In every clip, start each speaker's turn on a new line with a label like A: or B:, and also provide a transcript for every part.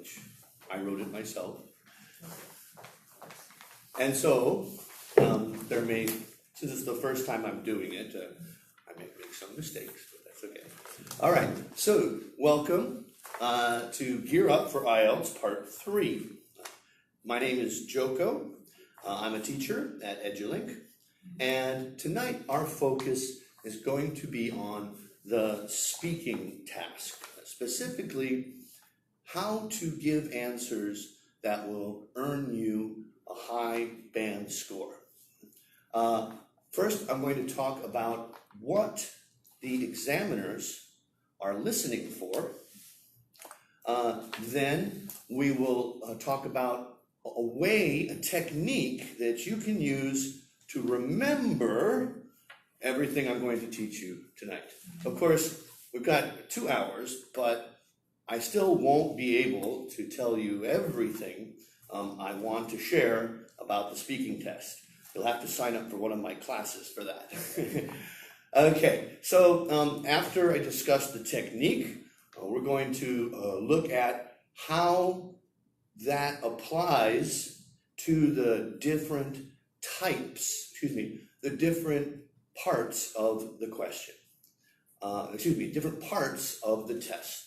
A: which I wrote it myself. And so, since it's the first time I'm doing it, I may make some mistakes, but that's okay. All right, so welcome to Gear Up for IELTS Part 3. My name is Joko. I'm a teacher at EDULINK, and tonight our focus is going to be on the speaking task, specifically how to give answers that will earn you a high band score. First, I'm going to talk about what the examiners are listening for. Then we will talk about a technique that you can use to remember everything I'm going to teach you tonight. Of course, we've got 2 hours, but I still won't be able to tell you everything I want to share about the speaking test. You'll have to sign up for one of my classes for that. Okay, so after I discuss the technique, we're going to look at how that applies to the different the different parts of the question. Different parts of the test.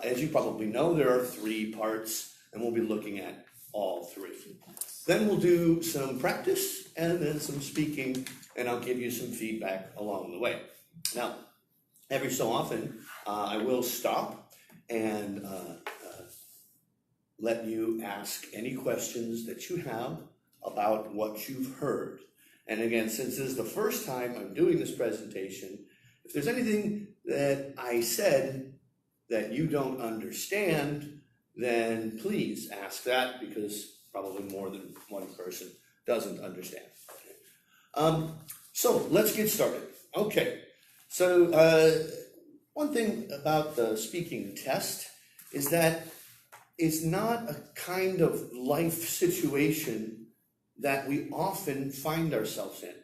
A: As you probably know, there are 3 parts, and we'll be looking at all 3. Then we'll do some practice and then some speaking, and I'll give you some feedback along the way. Now, every so often, I will stop and let you ask any questions that you have about what you've heard. And again, since this is the first time I'm doing this presentation, if there's anything that I said that you don't understand, then please ask that, because probably more than one person doesn't understand. So let's get started. Okay, so one thing about the speaking test is that it's not a kind of life situation that we often find ourselves in.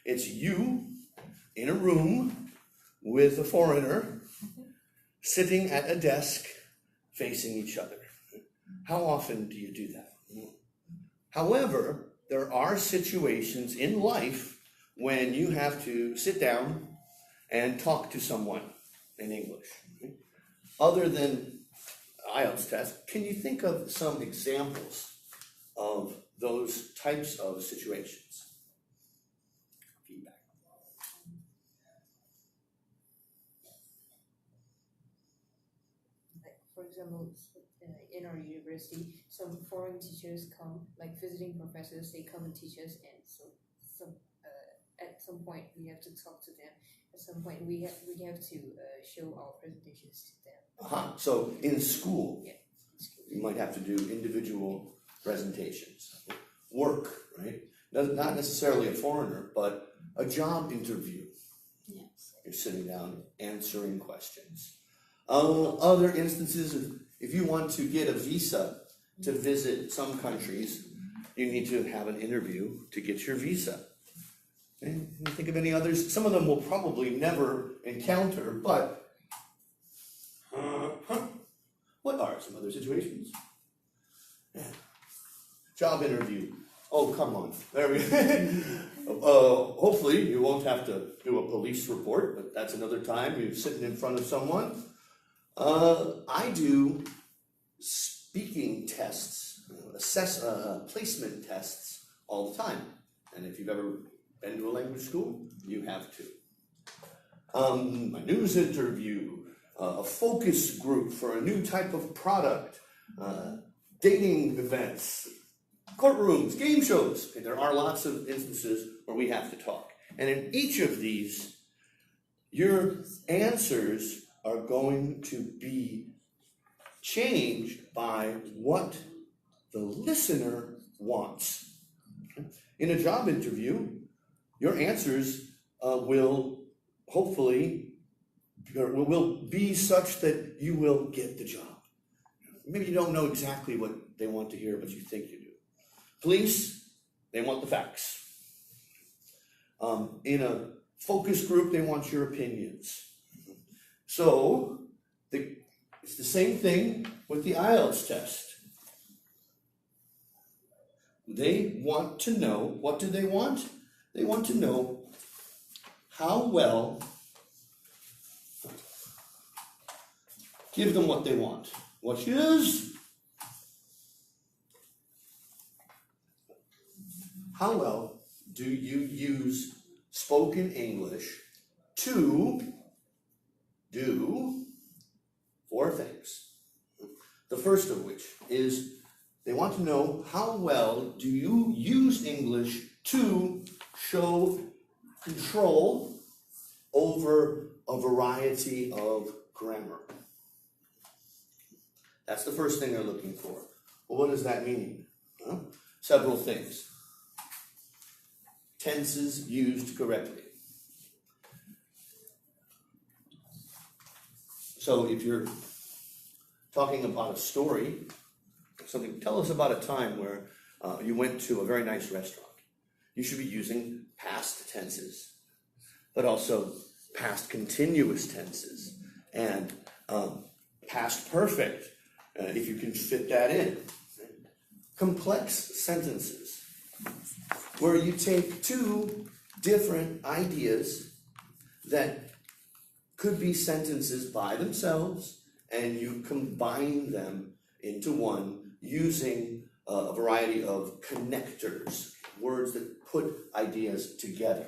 A: It's you in a room with a foreigner sitting at a desk facing each other. How often do you do that? However, there are situations in life when you have to sit down and talk to someone in English. Other than IELTS test, can you think of some examples of those types of situations? Feedback.
B: Like, for example, in our university, some foreign teachers come, like visiting professors, they come and teach us, and at some point we have to talk to them. At some point we have to show our presentations to them.
A: So in school,
B: yeah, in school,
A: you might have to do individual presentations. Work, right? Not necessarily a foreigner, but a job interview.
B: Yes.
A: You're sitting down answering questions. Other instances, if you want to get a visa to visit some countries, you need to have an interview to get your visa. And you think of any others? Some of them we'll probably never encounter, but what are some other situations? Yeah. Job interview. Oh, come on. There we hopefully you won't have to do a police report, but that's another time. You're sitting in front of someone. I do speaking tests, placement tests all the time. And if you've ever been to a language school, you have to. A news interview, a focus group for a new type of product, dating events, courtrooms, game shows. There are lots of instances where we have to talk. And in each of these, your answers are going to be changed by what the listener wants. In a job interview, your answers will hopefully will be such that you will get the job. Maybe you don't know exactly what they want to hear, but you think you do. Police, they want the facts. In a focus group, they want your opinions. So, if It's the same thing with the IELTS test. They want to know, what do they want? They want to know how well, give them what they want, which is, how well do you use spoken English to do 4 things. The first of which is they want to know how well do you use English to show control over a variety of grammar. That's the first thing they're looking for. Well, what does that mean? Several things. Tenses used correctly. So if you're talking about a story, something, tell us about a time where you went to a very nice restaurant. You should be using past tenses, but also past continuous tenses and past perfect, if you can fit that in. Complex sentences, where you take 2 different ideas that could be sentences by themselves and you combine them into one using a variety of connectors, words that put ideas together.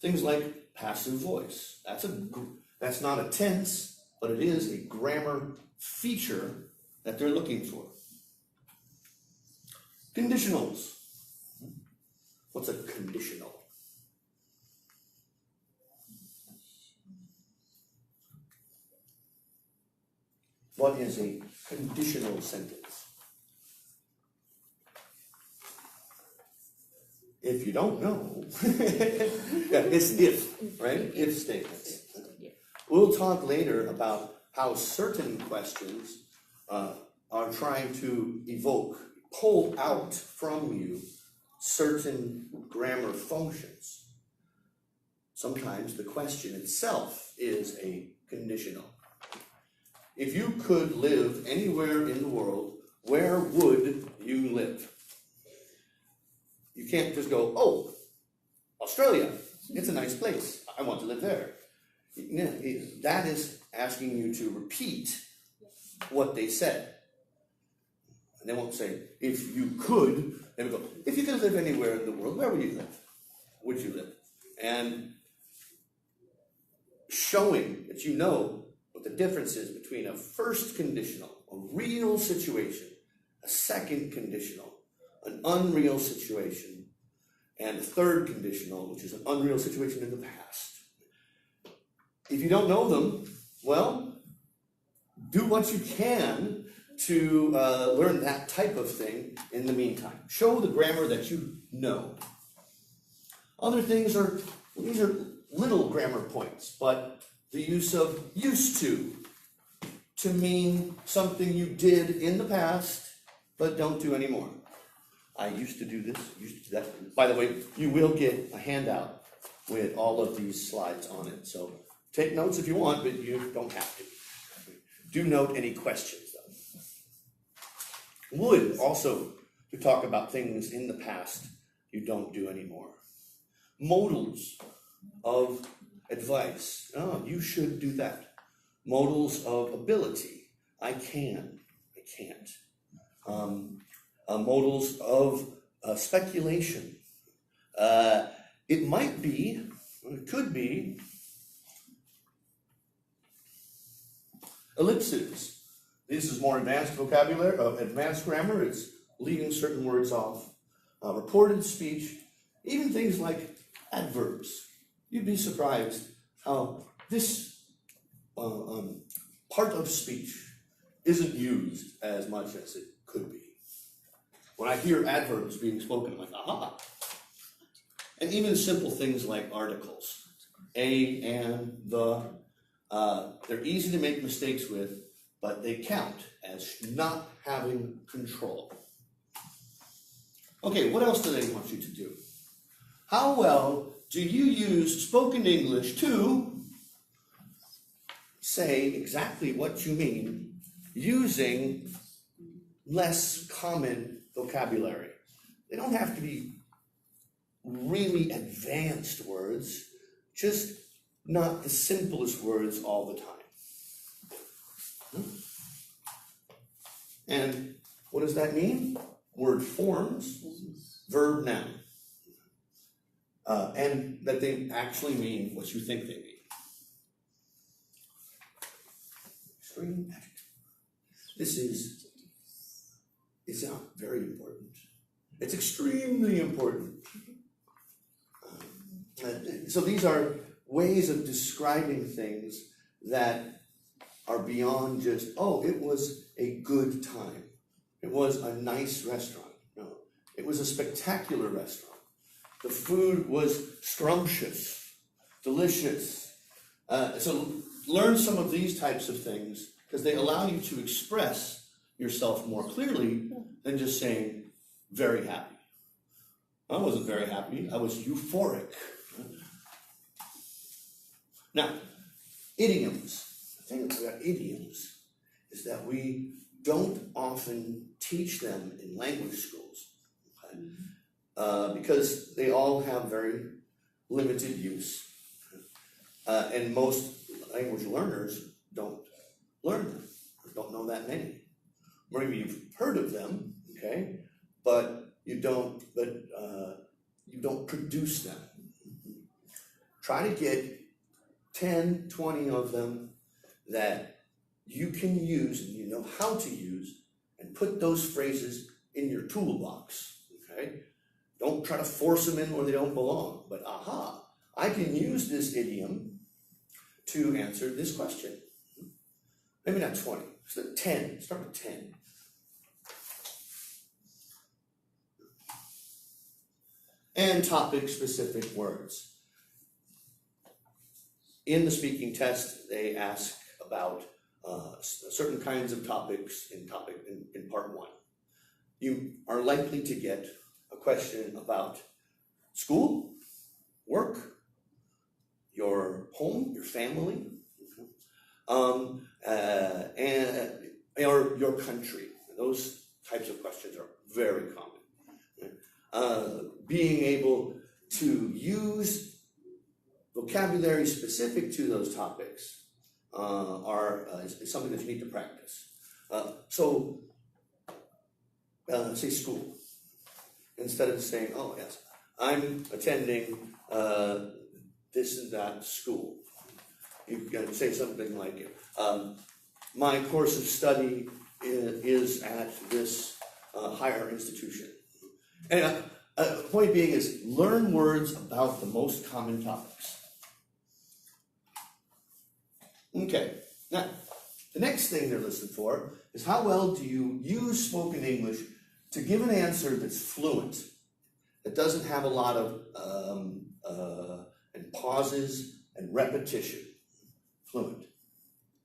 A: Things like passive voice. That's not a tense, but it is a grammar feature that they're looking for. Conditionals. What's a conditional? What is a conditional sentence? If you don't know, yeah, it's if, right? If statements. We'll talk later about how certain questions are trying to pull out from you certain grammar functions. Sometimes the question itself is a conditional. If you could live anywhere in the world, where would you live? You can't just go, oh, Australia, it's a nice place. I want to live there. That is asking you to repeat what they said. And they won't say, if you could, they would go, if you could live anywhere in the world, where would you live? Would you live? And showing that you know what the difference is between a first conditional, a real situation, a second conditional, an unreal situation, and a third conditional, which is an unreal situation in the past. If you don't know them, well, do what you can to learn that type of thing in the meantime. Show the grammar that you know. Other things these are little grammar points, but the use of used to mean something you did in the past, but don't do anymore. I used to do this, used to do that. By the way, you will get a handout with all of these slides on it. So take notes if you want, but you don't have to. Do note any questions, though. Would also to talk about things in the past you don't do anymore. Modals of advice. Oh, you should do that. Modals of ability. I can. I can't. Modals of speculation. It might be, or it could be, ellipses. This is more advanced vocabulary, advanced grammar. It's leaving certain words off. Reported speech, even things like adverbs. You'd be surprised how this part of speech isn't used as much as it could be. When I hear adverbs being spoken, I'm like, aha. And even simple things like articles, a, and, the, they're easy to make mistakes with, but they count as not having control. Okay, what else do they want you to do? How well do you use spoken English to say exactly what you mean using less common vocabulary. They don't have to be really advanced words, just not the simplest words all the time. And what does that mean? Word forms, verb, noun. And that they actually mean what you think they mean. Extreme adjective. This is not very important. It's extremely important. So these are ways of describing things that are beyond just, oh, it was a good time. It was a nice restaurant. No, it was a spectacular restaurant. The food was scrumptious, delicious. So learn some of these types of things because they allow you to express yourself more clearly than just saying very happy. I wasn't very happy, I was euphoric. Now, idioms. The thing about idioms is that we don't often teach them in language schools, okay? Because they all have very limited use. And most language learners don't learn them, or don't know that many. Maybe you've heard of them, okay, but you don't produce them. Try to get 10, 20 of them that you can use and you know how to use, and put those phrases in your toolbox, okay? Don't try to force them in where they don't belong, but aha, I can use this idiom to answer this question. Maybe not 20, so 10, start with 10. And topic-specific words. In the speaking test, they ask about certain kinds of topics in part 1. You are likely to get a question about school, work, your home, your family, and or your country. Those types of questions are very common. Being able to use vocabulary specific to those topics is something that you need to practice. Say school. Instead of saying, oh yes, I'm attending this and that school. You can say something like, my course of study is at this higher institution. And point being is learn words about the most common topics. Okay, now the next thing they're listening for is how well do you use spoken English to give an answer that's fluent, that doesn't have a lot of and pauses and repetition. Fluent.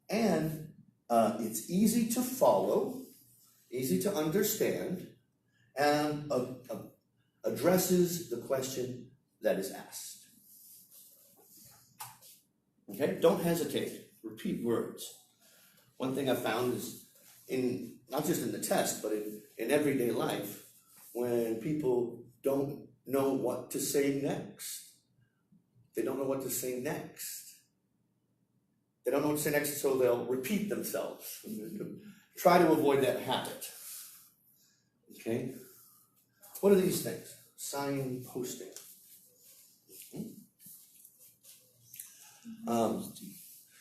A: And it's easy to follow, easy to understand, and addresses the question that is asked. Okay, don't hesitate. Repeat words. One thing I found is not just in the test, but in everyday life, when people don't know what to say next. They don't know what to say next. They don't know what to say next, so they'll repeat themselves. Try to avoid that habit. Okay? What are these things? Signposting.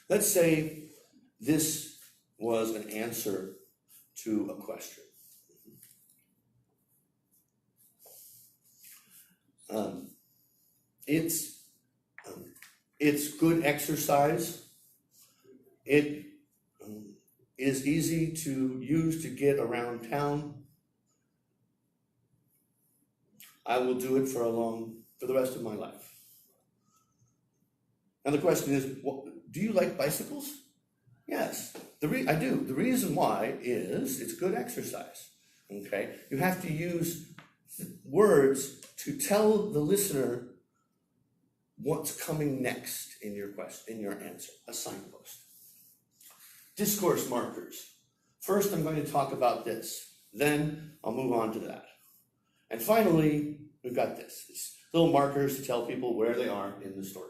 A: Let's say this was an answer to a question. It's good exercise. It is easy to use to get around town. I will do it for the rest of my life. Now the question is, do you like bicycles? Yes, I do. The reason why is it's good exercise. Okay, you have to use words to tell the listener what's coming next in your question, in your answer, a signpost. discourse markers. First, I'm going to talk about this. Then I'll move on to that. And finally, we've got this. These little markers to tell people where they are in the story.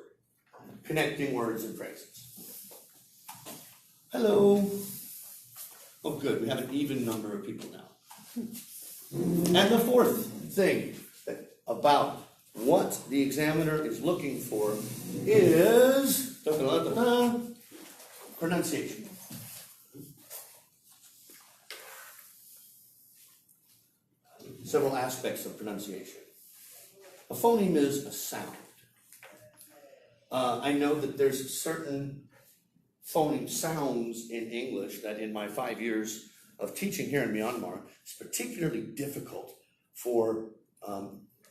A: Connecting words and phrases. Hello. Oh, good. We have an even number of people now. And the fourth thing about what the examiner is looking for is pronunciation. Several aspects of pronunciation. A phoneme is a sound. I know that there's certain phoneme sounds in English that in my 5 years of teaching here in Myanmar, it's particularly difficult for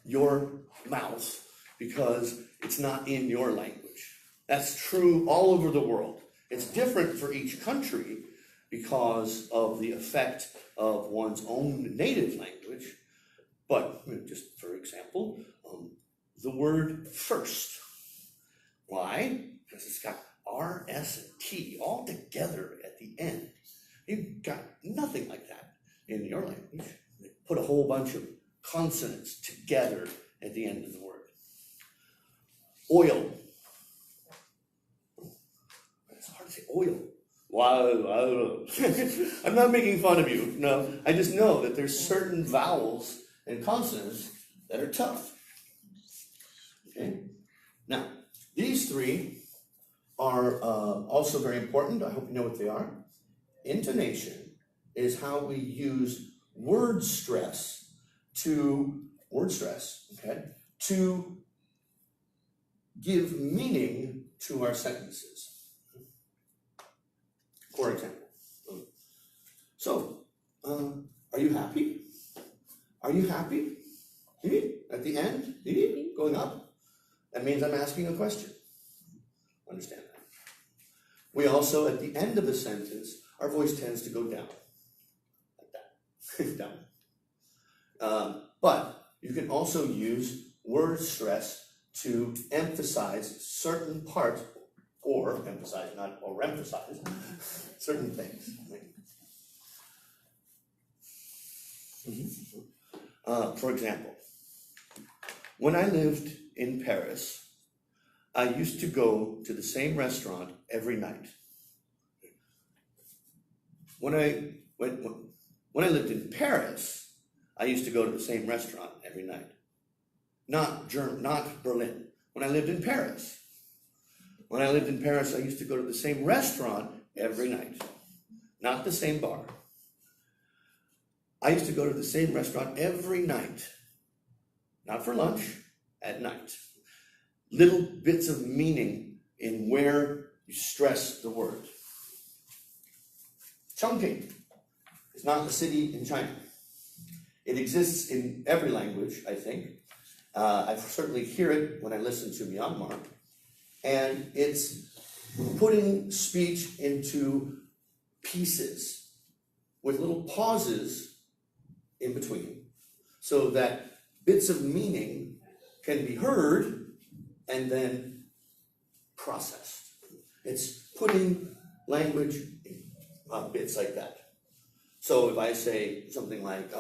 A: your mouth because it's not in your language. That's true all over the world. It's different for each country because of the effect of one's own native language. But just for example, the word first. Why? Because it's got R, S, and T all together at the end. You've got nothing like that in your language. They put a whole bunch of consonants together at the end of the word. Oil. It's hard to say oil. Wow. I'm not making fun of you. No, I just know that there's certain vowels and consonants that are tough. Okay? Now, these three are also very important. I hope you know what they are. Intonation is how we use word stress to give meaning to our sentences. For example, are you happy? Are you happy? At the end, going up, that means I'm asking a question. Understand that? We also, at the end of a sentence, our voice tends to go down, like that, down. But you can also use word stress to emphasize certain parts, or emphasize, not overemphasize, certain things. For example, when I lived in Paris, I used to go to the same restaurant every night. When I lived in Paris, I used to go to the same restaurant every night. Not Berlin. When I lived in Paris. When I lived in Paris, I used to go to the same restaurant every night. Not the same bar. I used to go to the same restaurant every night. Not for lunch, at night. Little bits of meaning in where you stress the word. Chongqing is not a city in China. It exists in every language, I think. I certainly hear it when I listen to Myanmar. And it's putting speech into pieces with little pauses in between so that bits of meaning can be heard and then processed. It's putting language in bits like that. So if I say something like,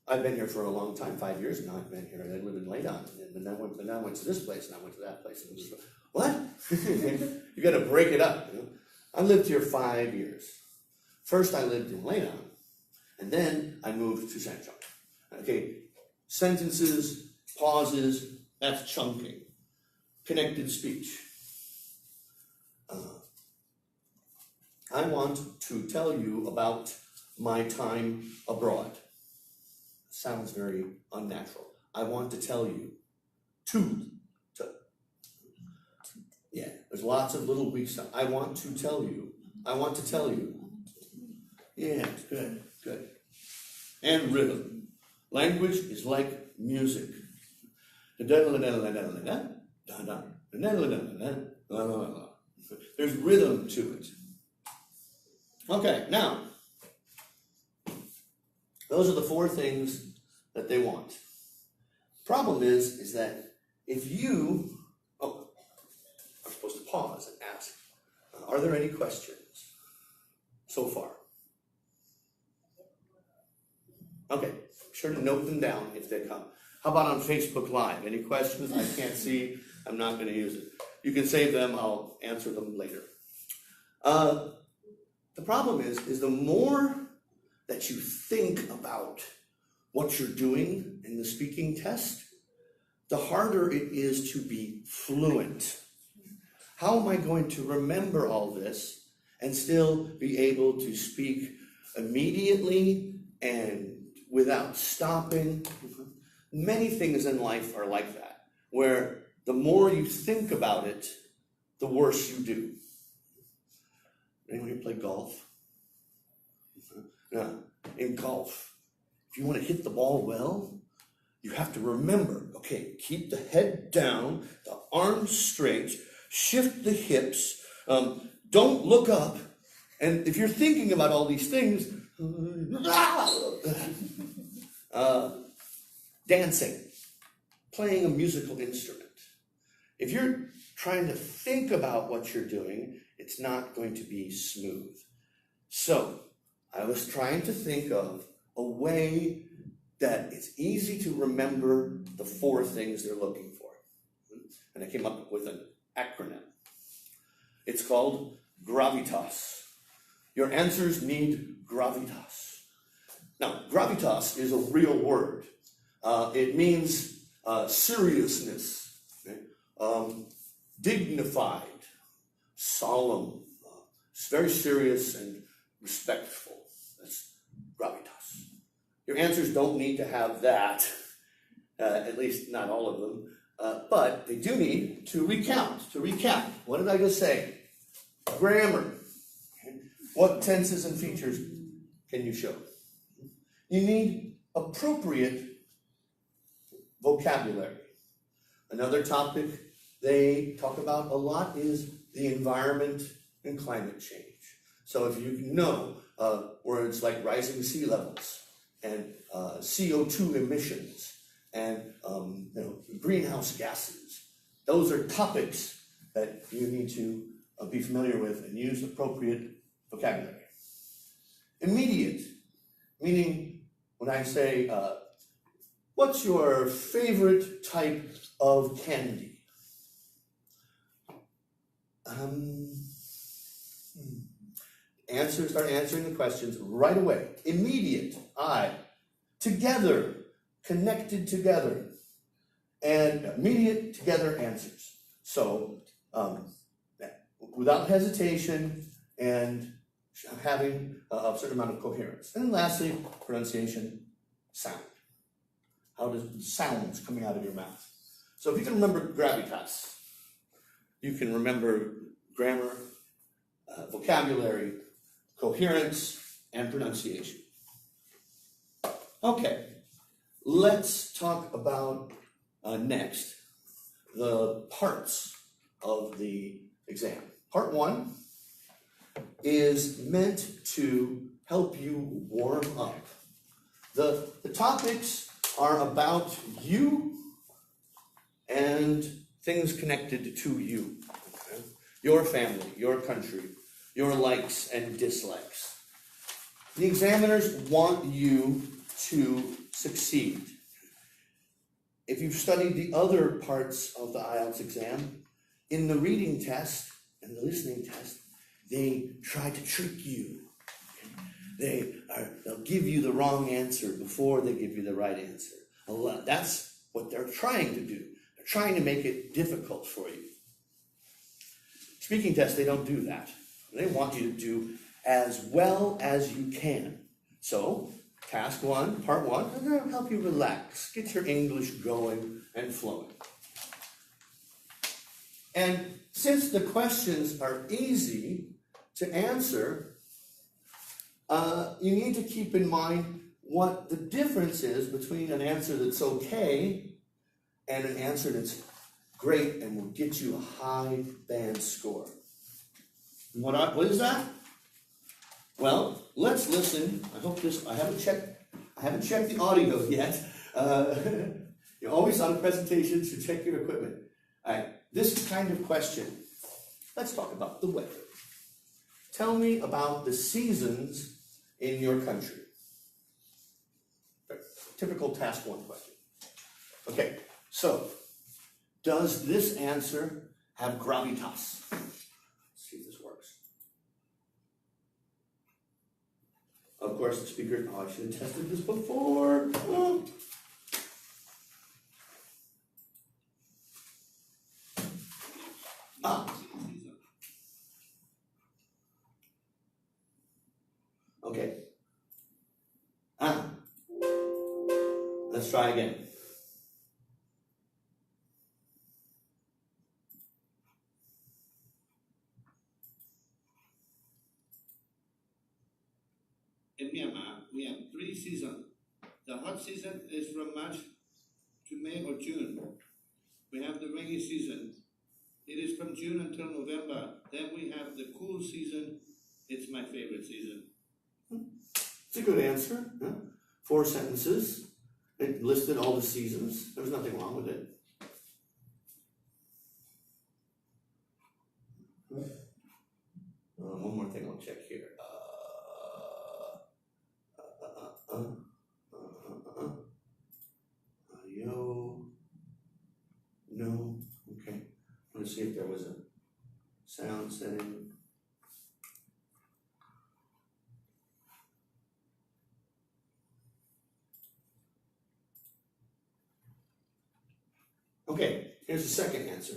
A: I've been here for a long time, 5 years now. I've been here. I live in Leidan, and then I went to this place, and I went to that place. And what? You got to break it up. You know? I lived here 5 years. First, I lived in Leidan, and then I moved to Sanchong. Okay, sentences, pauses. That's chunking. Connected speech. I want to tell you about my time abroad. Sounds very unnatural. I want to tell you. Yeah, there's lots of little weak stuff. I want to tell you. I want to tell you. Yeah, good, good. And rhythm. Language is like music. There's rhythm to it. Okay, now, those are the four things that they want. Problem is that if you, I'm supposed to pause and ask Are there any questions so far? Okay, sure to note them down if they come. How about on Facebook Live? Any questions? I can't see. I'm not going to use it. You can save them. I'll answer them later. The problem is the more that you think about what you're doing in the speaking test, the harder it is to be fluent. How am I going to remember all this and still be able to speak immediately and without stopping? Many things in life are like that, where the more you think about it, the worse you do. Anyone here play golf? Now, in golf, if you want to hit the ball well, you have to remember, okay, keep the head down, the arms straight, shift the hips, don't look up, and if you're thinking about all these things, dancing, playing a musical instrument. If you're trying to think about what you're doing, it's not going to be smooth. So, I was trying to think of a way that it's easy to remember the 4 things they're looking for. And I came up with an acronym. It's called GRAVITAS. Your answers need gravitas. Now, gravitas is a real word. It means seriousness, okay? Dignified, solemn, very serious and respectful. That's gravitas. Your answers don't need to have that, at least not all of them, but they do need to recount, to recap. What did I just say? Grammar. Okay. What tenses and features can you show? You need appropriate vocabulary. Another topic they talk about a lot is the environment and climate change. So if you know words like rising sea levels and CO2 emissions and greenhouse gases, those are topics that you need to be familiar with and use appropriate vocabulary. Immediate, meaning when I say, what's your favorite type of candy? Start answering the questions right away. Immediate, together, connected together, and immediate together answers. So, without hesitation and having a certain amount of coherence. And lastly, pronunciation, sound. How does sounds coming out of your mouth? So if you can remember gravitas, you can remember grammar, vocabulary, coherence, and pronunciation. Okay, let's talk about next the parts of the exam. Part 1 is meant to help you warm up. The topics are about you and things connected to you. Okay? Your family, your country, your likes and dislikes. The examiners want you to succeed. If you've studied the other parts of the IELTS exam, in the reading test and the listening test, they try to trick you. They'll give you the wrong answer before they give you the right answer. That's what they're trying to do. They're trying to make it difficult for you. Speaking tests, they don't do that. They want you to do as well as you can. So, task 1, part 1, I'm going to help you relax, get your English going and flowing. And since the questions are easy to answer, you need to keep in mind what the difference is between an answer that's okay and an answer that's great and will get you a high band score. What is that? Well, let's listen. I haven't checked the audio yet. You're always on a presentation, so check your equipment. All right, this kind of question. Let's talk about the weather. tell me about the seasons in your country. Typical task 1 question. Okay, so does this answer have gravitas? Let's see if this works. Of course, the speaker, I should have tested this before. Oh. Okay. Let's try again.
C: In Myanmar, we have 3 seasons. The hot season is from March to May or June. We have the rainy season. It is from June until November. Then we have the cool season. It's my favorite season.
A: It's a good answer. Yeah. 4 sentences. It listed all the seasons. There was nothing wrong with it. One more thing I'll check here. Yo. No. Okay. I'm going to see if there was a sound setting. Okay, here's the second answer.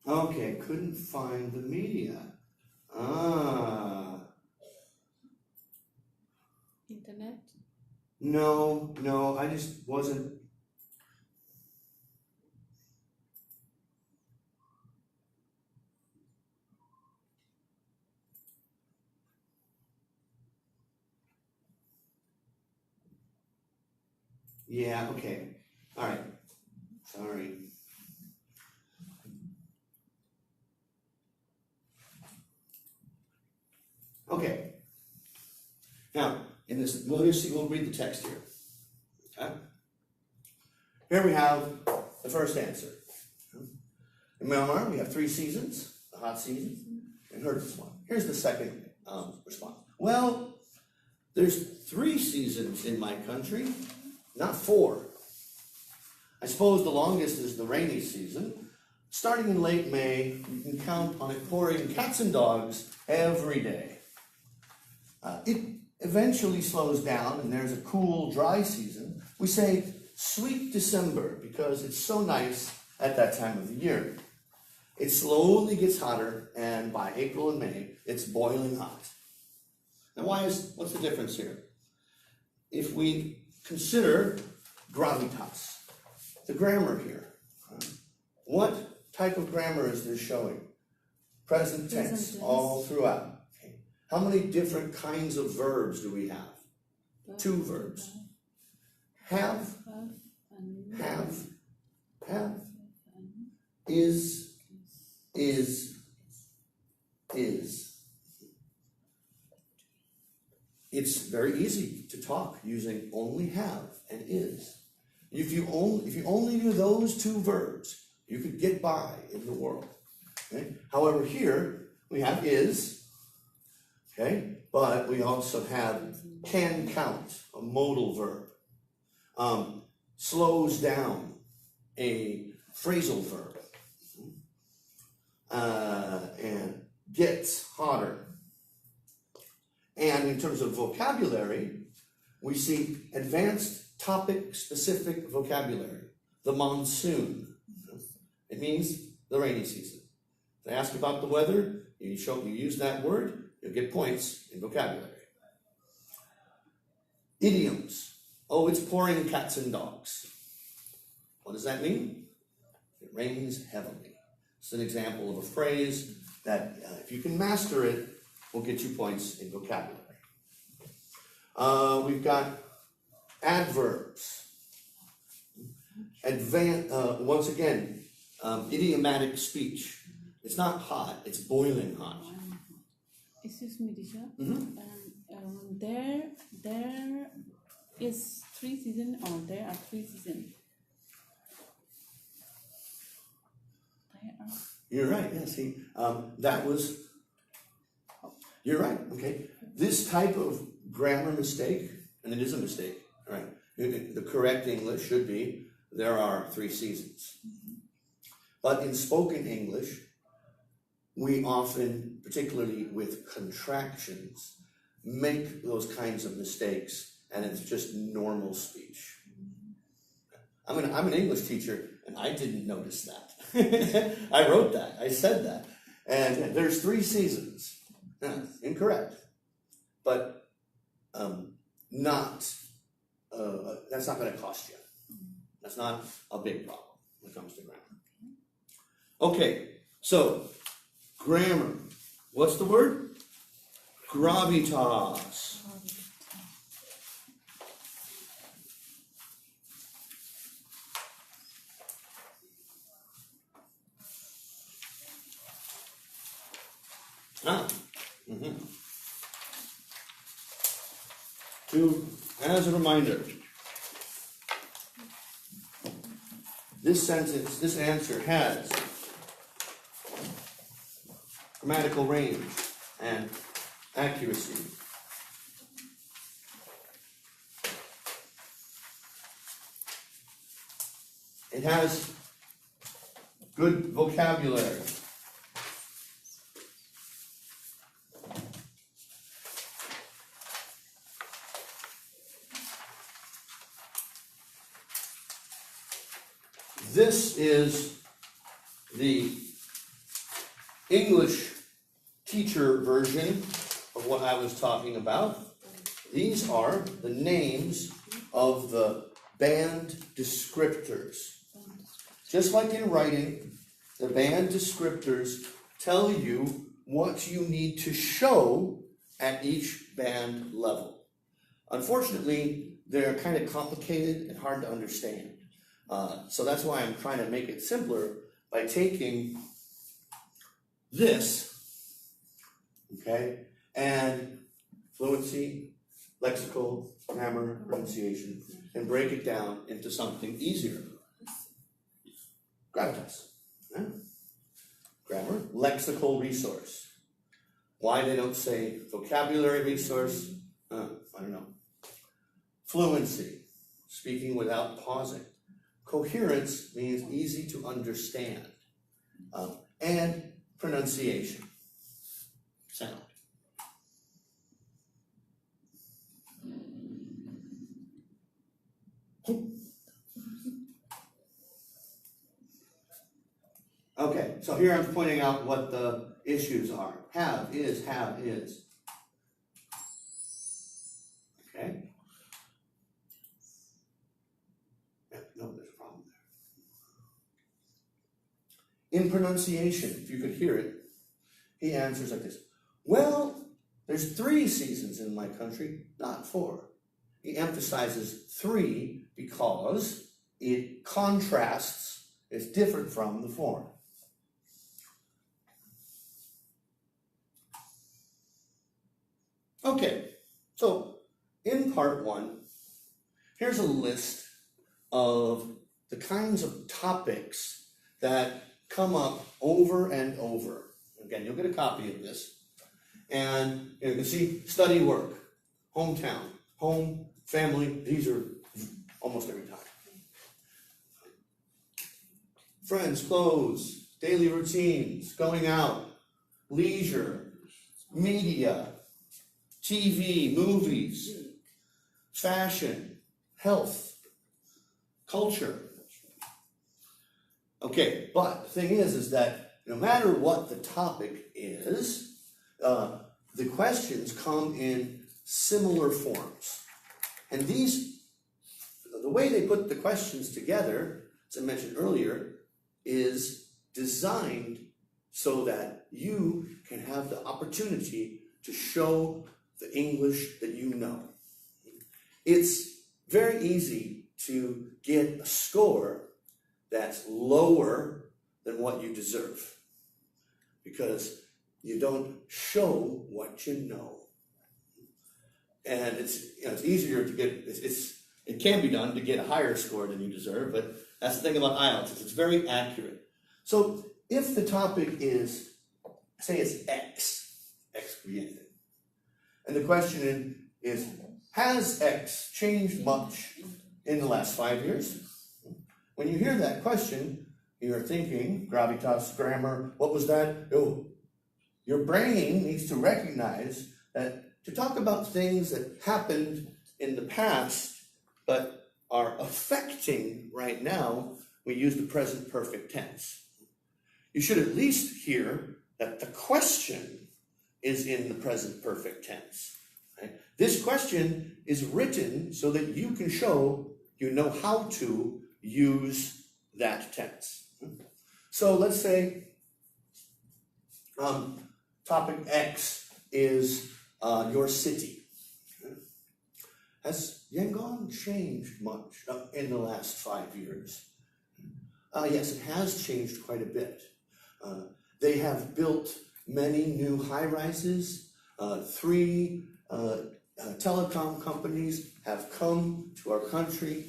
A: Okay, couldn't find the media.
D: Internet?
A: No, I just wasn't. Yeah, okay. All right. Sorry. Okay. Now, in this, we'll read the text here. Okay? Here we have the first answer. In Myanmar, we have 3 seasons, the hot season, and heard this one. Here's the second response. Well, there's 3 seasons in my country, not 4. I suppose the longest is the rainy season. Starting in late May, you can count on it pouring cats and dogs every day. It eventually slows down and there's a cool, dry season. We say sweet December because it's so nice at that time of the year. It slowly gets hotter and by April and May, it's boiling hot. Now what's the difference here? If we consider gravitas, the grammar here, what type of grammar is this showing? Present tense all throughout. How many different kinds of verbs do we have? 2 verbs. Have, is. It's very easy to talk using only have and is. If you only knew those 2 verbs, you could get by in the world. Okay? However, here we have is. Okay, but we also have can count, a modal verb. Slows down, a phrasal verb. And gets hotter. And in terms of vocabulary, we see advanced topic-specific vocabulary. The monsoon. It means the rainy season. If they ask about the weather, you use that word, you'll get points in vocabulary. Idioms. Oh, it's pouring cats and dogs. What does that mean? It rains heavily. It's an example of a phrase that, if you can master it, will get you points in vocabulary. We've got adverbs. Once again, idiomatic speech. It's not hot, it's boiling hot.
D: Excuse me, teacher.
A: Mm-hmm.
D: There is 3 seasons, or there are 3 seasons.
A: You're right, yeah, see, you're right, okay. This type of grammar mistake, and it is a mistake, all right, the correct English should be, there are 3 seasons. But in spoken English, we often, particularly with contractions, make those kinds of mistakes, and it's just normal speech. I'm an English teacher, and I didn't notice that. I wrote that, I said that. And there's 3 seasons. Incorrect. But that's not going to cost you. That's not a big problem when it comes to grammar. Okay, so grammar. What's the word? Gravitas. As a reminder, this answer has grammatical range and accuracy. It has good vocabulary. This is the English teacher version of what I was talking about. These are the names of the band descriptors. Just like in writing, the band descriptors tell you what you need to show at each band level. Unfortunately, they're kind of complicated and hard to understand. So that's why I'm trying to make it simpler by taking this, okay, and fluency, lexical, grammar, pronunciation, and break it down into something easier. GRAVITAS. Yeah? Grammar, lexical resource. Why they don't say vocabulary resource, I don't know. Fluency, speaking without pausing. Coherence means easy to understand. And pronunciation, sound. Okay, so here I'm pointing out what the issues are. Have, is. Okay? No, there's a problem there. In pronunciation, if you could hear it, he answers like this. Well, there's 3 seasons in my country, not 4. He emphasizes 3 because it contrasts, it's different from the form. Okay, so in part 1, here's a list of the kinds of topics that come up over and over. Again, you'll get a copy of this. And you can see study work, hometown, home, family, these are almost every time. Friends, clothes, daily routines, going out, leisure, media, TV, movies, fashion, health, culture. Okay, but the thing is that no matter what the topic is, the questions come in similar forms. And the way they put the questions together, as I mentioned earlier, is designed so that you can have the opportunity to show the English that you know. It's very easy to get a score that's lower than what you deserve because you don't show what you know. And it's easier to get, it can be done to get a higher score than you deserve, but that's the thing about IELTS, it's very accurate. So if the topic is, say it's X bien, and the question is, has X changed much in the last 5 years? When you hear that question, you're thinking, gravitas, grammar, what was that? Oh, your brain needs to recognize that to talk about things that happened in the past but are affecting right now, we use the present perfect tense. You should at least hear that the question is in the present perfect tense. Right? This question is written so that you can show you know how to use that tense. So let's say topic X is your city. Has Yangon changed much in the last 5 years? Yes, it has changed quite a bit. They have built many new high-rises. 3 telecom companies have come to our country.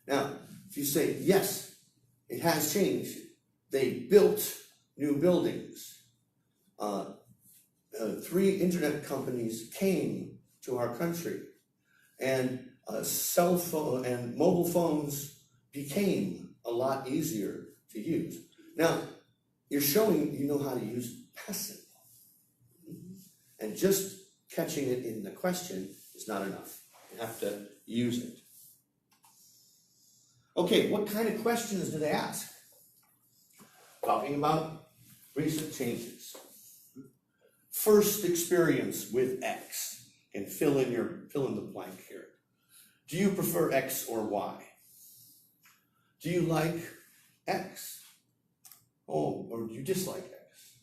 A: Now, if you say, yes, it has changed, they built new buildings. 3 internet companies came to our country, and cell phone and mobile phones became a lot easier to use. Now, you're showing you know how to use past simple. And just catching it in the question is not enough. You have to use it. Okay, what kind of questions do they ask? Talking about recent changes. First experience with X. And fill in the blank here. Do you prefer X or Y? Do you like X? Oh, or do you dislike X?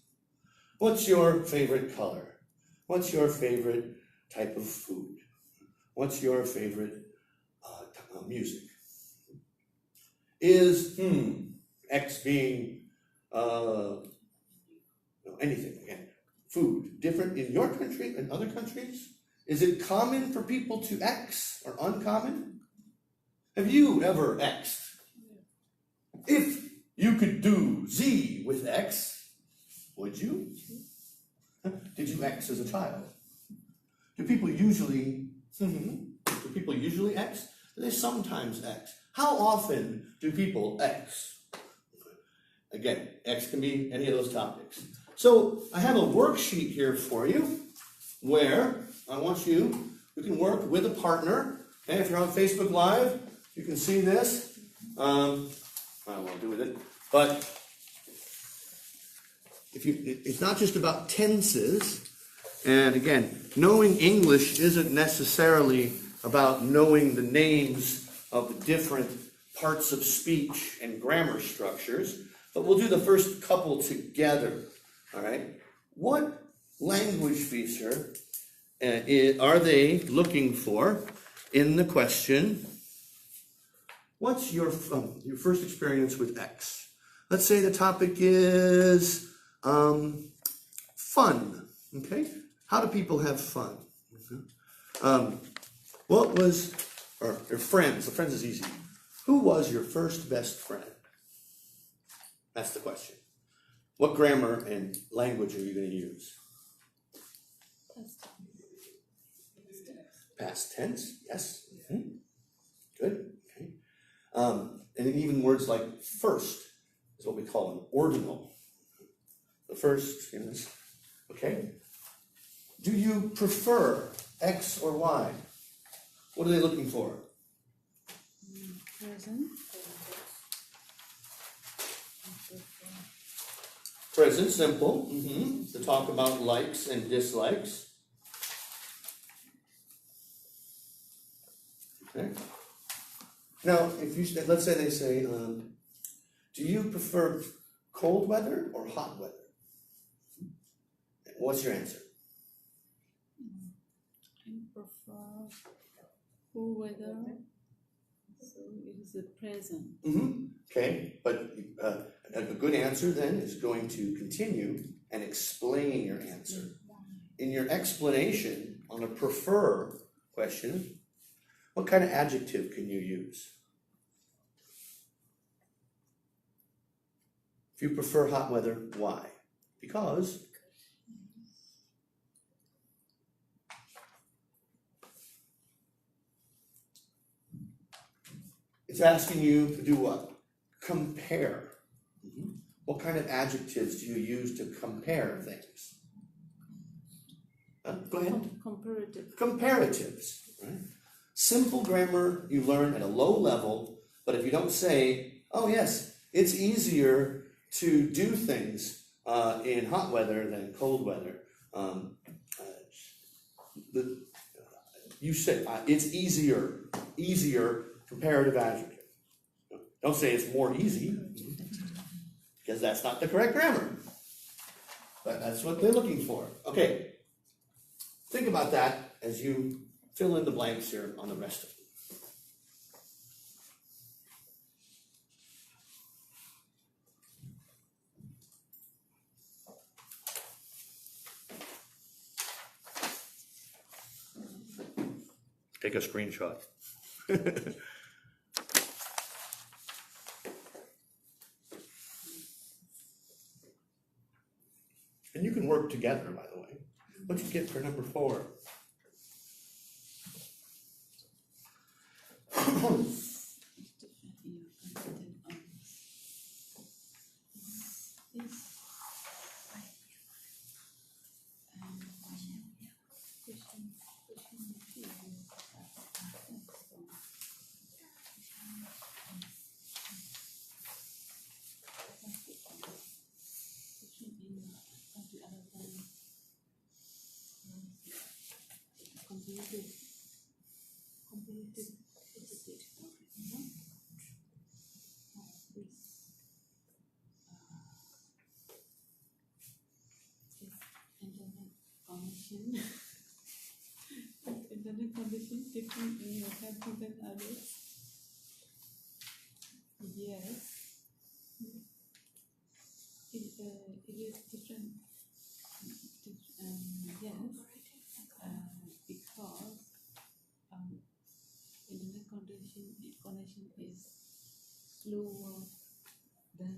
A: What's your favorite color? What's your favorite type of food? What's your favorite music? Is X being anything, again, food, different in your country and other countries? Is it common for people to X or uncommon? Have you ever X'd? If you could do Z with X, would you? Did you X as a child? Do people usually X? Do they sometimes X? How often do people X? Again, X can be any of those topics. So I have a worksheet here for you where I want you can work with a partner. And if you're on Facebook Live, you can see this. I don't know what I'll do with it. But it's not just about tenses. And again, knowing English isn't necessarily about knowing the names of the different parts of speech and grammar structures. But we'll do the first couple together. All right? What language feature are they looking for in the question? What's your first experience with X? Let's say the topic is fun. Okay? How do people have fun? What was, or your friends? The friends is easy. Who was your first best friend? That's the question. What grammar and language are you going to use? Past tense, yes. Mm-hmm. Good. Okay. And even words like first is what we call an ordinal. The first is, okay. Do you prefer X or Y? What are they looking for?
D: Present.
A: Present simple, to talk about likes and dislikes. Okay. Now, if you let's say they say, do you prefer cold weather or hot weather? What's your answer?
D: I prefer cool weather, so it is a present.
A: Okay, but a good answer then is going to continue and explain your answer. In your explanation on a prefer question, what kind of adjective can you use? If you prefer hot weather, why? Because it's asking you to do what? Compare. What kind of adjectives do you use to compare things? Go ahead.
D: Comparative.
A: Comparatives. Right? Simple grammar you learn at a low level, but if you don't say, oh yes, it's easier to do things in hot weather than cold weather. You say it's easier comparative adjective. Don't say it's more easy, because that's not the correct grammar. But that's what they're looking for. Okay, think about that as you fill in the blanks here on the rest of it. Take a screenshot. And you can work together, by the way. What'd you get for number 4?
D: Internet connection different in your country than others? Yes. It is different. Yes. Because internet connection is slower than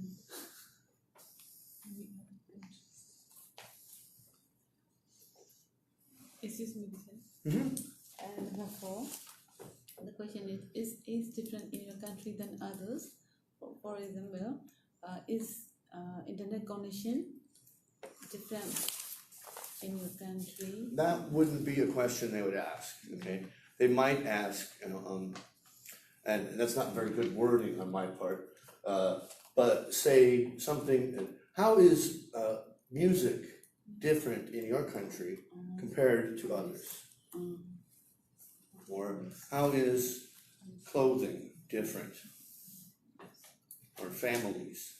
D: many other countries. Excuse me, and number 4, the question is different in your country than others. For example, is internet connection different in your country?
A: That wouldn't be a question they would ask, okay? They might ask, and that's not very good wording on my part, but say something, how is music different in your country compared to others? Or how is clothing different? Or families?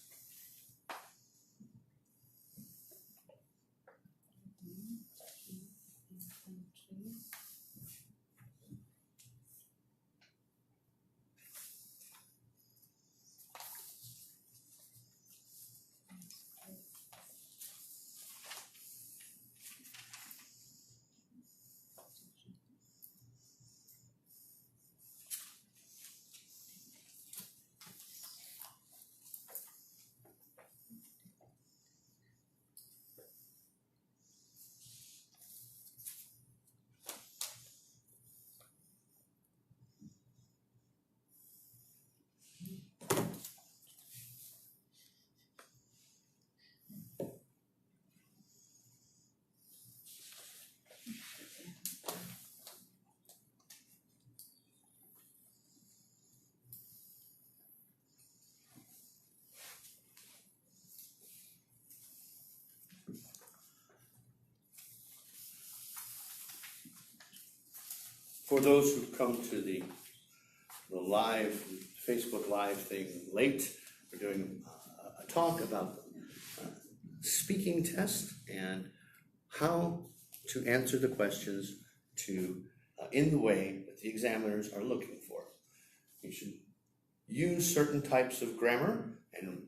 A: For those who come to the live, Facebook Live thing late, we're doing a talk about speaking test and how to answer the questions in the way that the examiners are looking for. You should use certain types of grammar and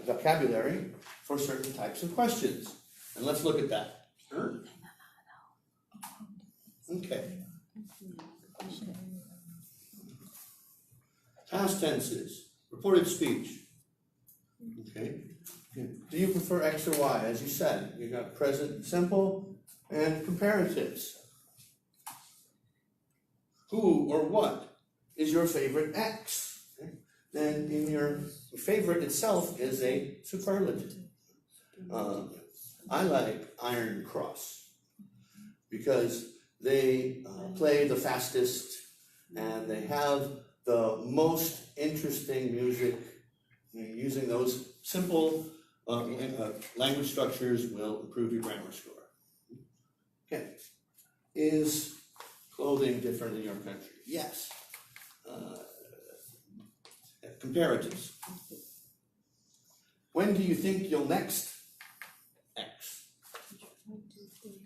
A: vocabulary for certain types of questions. And let's look at that. Okay. Past tenses, reported speech. Okay. Do you prefer X or Y? As you said, you got present simple and comparatives. Who or what is your favorite X? Okay. Then in your favorite itself is a superlative. I like Iron Cross because they play the fastest and they have the most interesting music. Using those simple language structures will improve your grammar score. Okay. Is clothing different in your country? Yes. Comparatives. When do you think you'll next X?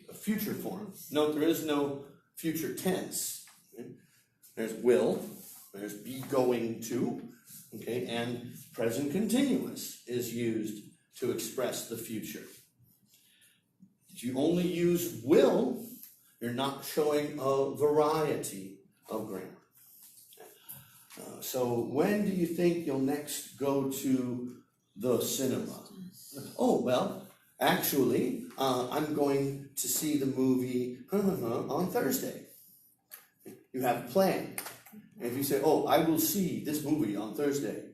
A: A future form. Note there is no future tense. Okay? There's will, there's be going to, okay, and present continuous is used to express the future. If you only use will, you're not showing a variety of grammar. So when do you think you'll next go to the cinema? Oh, well, actually, I'm going to see the movie on Thursday. You have a plan. And if you say, oh, I will see this movie on Thursday,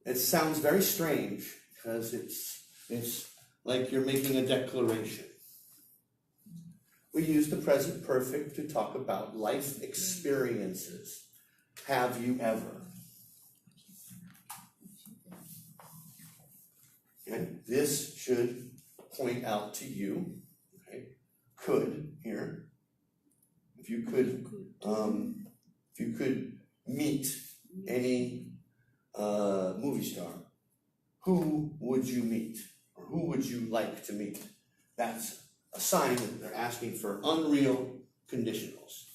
A: it sounds very strange because it's like you're making a declaration. We use the present perfect to talk about life experiences. Have you ever? Okay. This should point out to you, okay, could here. If you could meet any movie star, who would you meet? Or who would you like to meet? That's a sign that they're asking for unreal conditionals.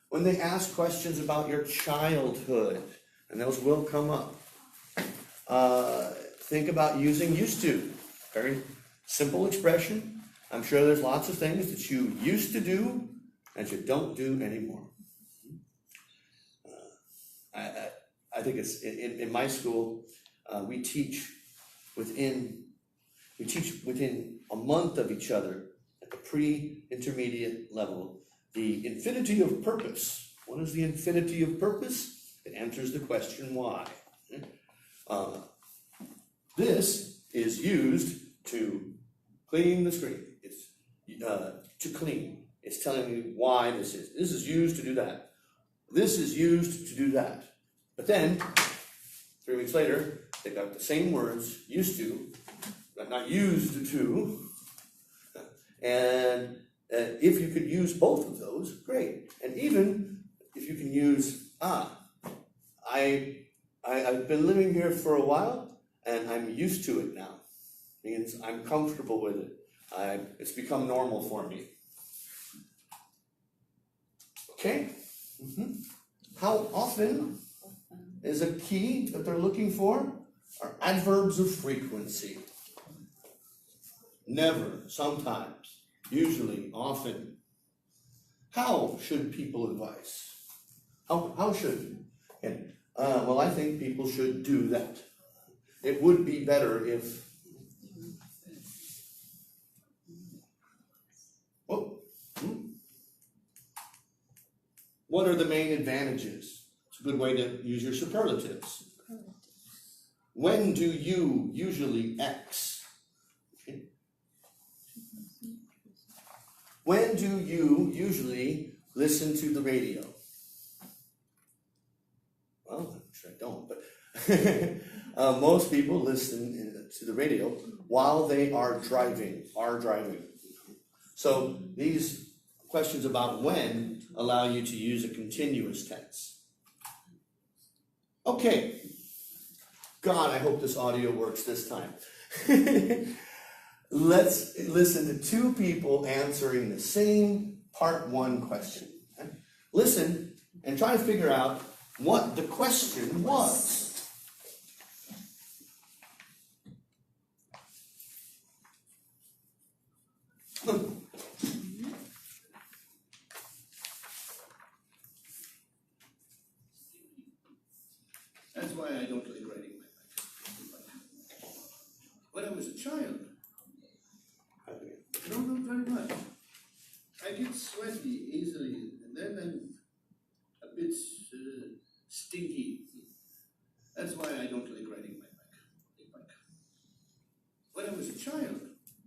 A: When they ask questions about your childhood, and those will come up, think about using used to. Very simple expression. I'm sure there's lots of things that you used to do that you don't do anymore. I think it's in my school, we teach within a month of each other at the pre-intermediate level the infinity of purpose. What is the infinity of purpose? It answers the question why. This is used to clean the screen. It's to clean. It's telling you why this is. This is used to do that. This is used to do that. But then, 3 weeks later, they got the same words, used to, but not used to. And if you could use both of those, great. And even if you can use, I've been living here for a while, and I'm used to it now. Means I'm comfortable with it. It's become normal for me. Okay? How often is a key that they're looking for? Are adverbs of frequency. Never, sometimes, usually, often. How should people advise? How should? And, well, I think people should do that. It would be better if. What are the main advantages? It's a good way to use your superlatives. When do you usually X? Okay. When do you usually listen to the radio? Well, I'm sure I don't, but most people listen to the radio while they are driving. So these questions about when allow you to use a continuous tense. Okay. God, I hope this audio works this time. Let's listen to two people answering the same part one question. Okay? Listen and try to figure out what the question was.
C: That's why I don't like riding my bike. When I was a child, no, not very much. I get sweaty easily, and then I'm a bit stinky. That's why I don't like riding my bike. When I was a child,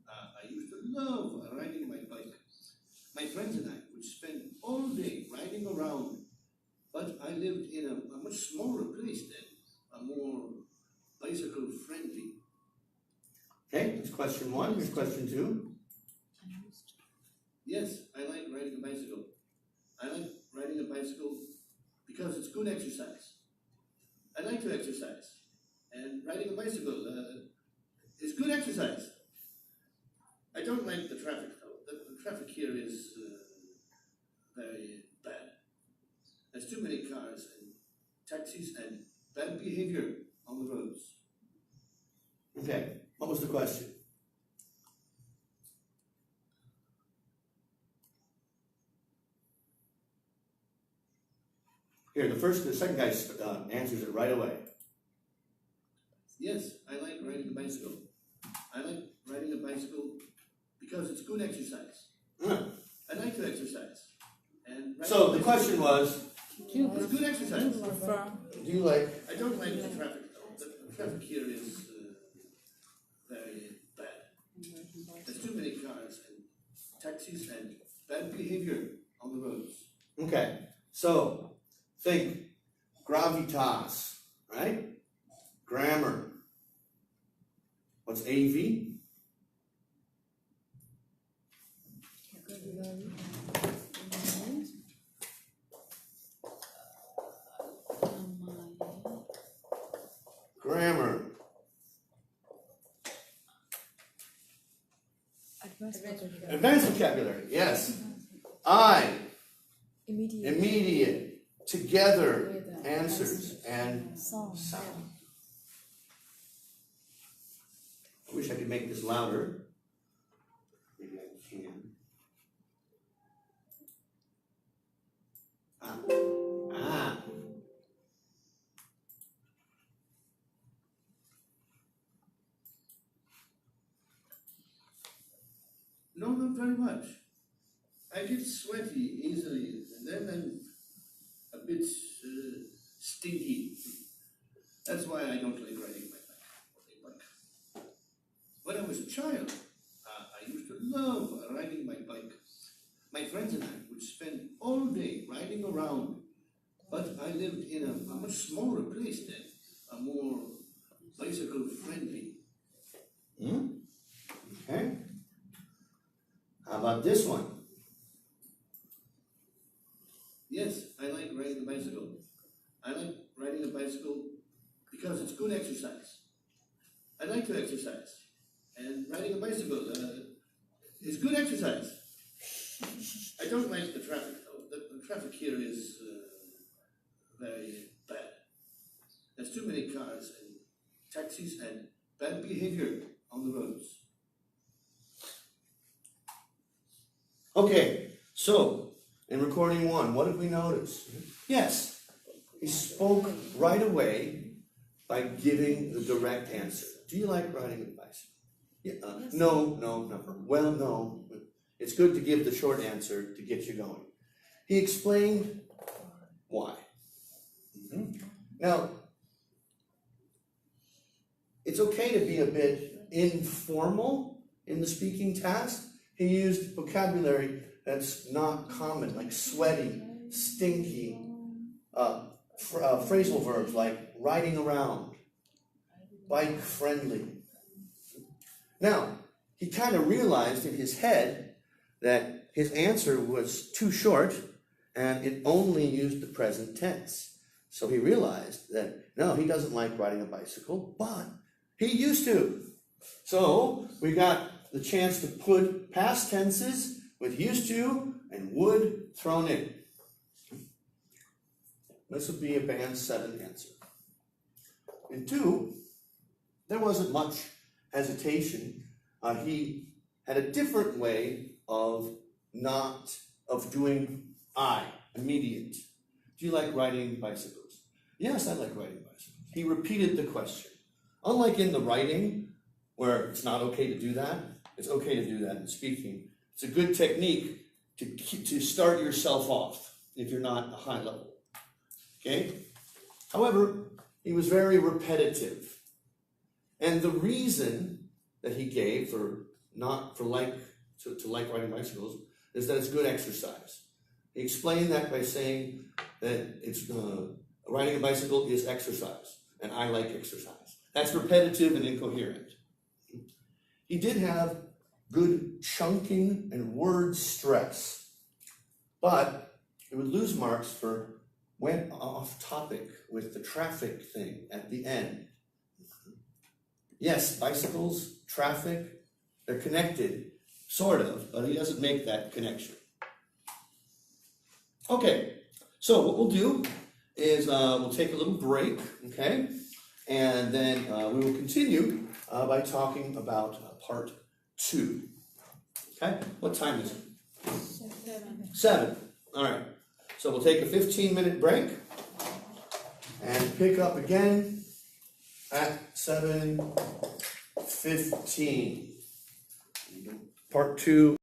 C: I used to love riding my bike. My friends and I would spend all day riding around, but I lived in a much smaller place then, a more bicycle friendly.
A: Okay, that's question one. Here's question two.
C: Yes, I like riding a bicycle. I like riding a bicycle because it's good exercise. I like to exercise, and riding a bicycle is good exercise. I don't like the traffic though. The traffic here is very bad. There's too many cars and taxis and bad behavior on the roads.
A: Okay, what was the question? Here, the second guy answers it right away.
C: Yes, I like riding a bicycle. I like riding a bicycle because it's good exercise. I like to exercise. And
A: So the question was,
C: it's good exercise.
A: do you like?
C: I don't like the traffic though. The traffic here is very bad. There's too many cars and taxis and bad behavior on the roads.
A: Okay, so think gravitas, right? Grammar. What's AV? Grammar. Advanced vocabulary, yes. I, immediate, together, answers, and sound. I wish I could make this louder. Maybe I can. Ah.
C: No, not very much. I get sweaty easily, and then I'm a bit stinky. That's why I don't like riding my bike. When I was a child, I used to love riding my bike. My friends and I would spend all day riding around, but I lived in a much smaller place then, a more bicycle friendly.
A: Okay. How about this one?
C: Yes, I like riding a bicycle. I like riding a bicycle because it's good exercise. I like to exercise. And riding a bicycle is good exercise. I don't like the traffic though. The traffic here is very bad. There's too many cars and taxis and bad behavior on the roads.
A: Okay, so in recording one, what did we notice? Yes, he spoke right away by giving the direct answer. Do you like riding a bicycle? Yeah, no, never. Well, no. It's good to give the short answer to get you going. He explained why. Now, it's okay to be a bit informal in the speaking task. He used vocabulary that's not common, like sweaty, stinky, phrasal verbs like riding around, bike friendly. Now, he kind of realized in his head that his answer was too short and it only used the present tense. So he realized that no, he doesn't like riding a bicycle, but he used to. So we got the chance to put past tenses with used to and would thrown in. This would be a band 7 answer. In 2, there wasn't much hesitation. He had a different way of doing I, immediate. Do you like riding bicycles? Yes, I like riding bicycles. He repeated the question. Unlike in the writing, where it's not okay to do that, it's okay to do that in speaking. It's a good technique to start yourself off if you're not a high level. Okay? However, he was very repetitive. And the reason that he gave to like riding bicycles is that it's good exercise. He explained that by saying that riding a bicycle is exercise, and I like exercise. That's repetitive and incoherent. He did have good chunking and word stress, but it would lose marks for went off topic with the traffic thing at the end. Yes, bicycles, traffic, they're connected, sort of, but he doesn't make that connection. Okay, so what we'll do is we'll take a little break, okay? And then we will continue by talking about part 2. Okay, what time is it? 7. All right, so we'll take a 15-minute break and pick up again at 7:15. Part 2.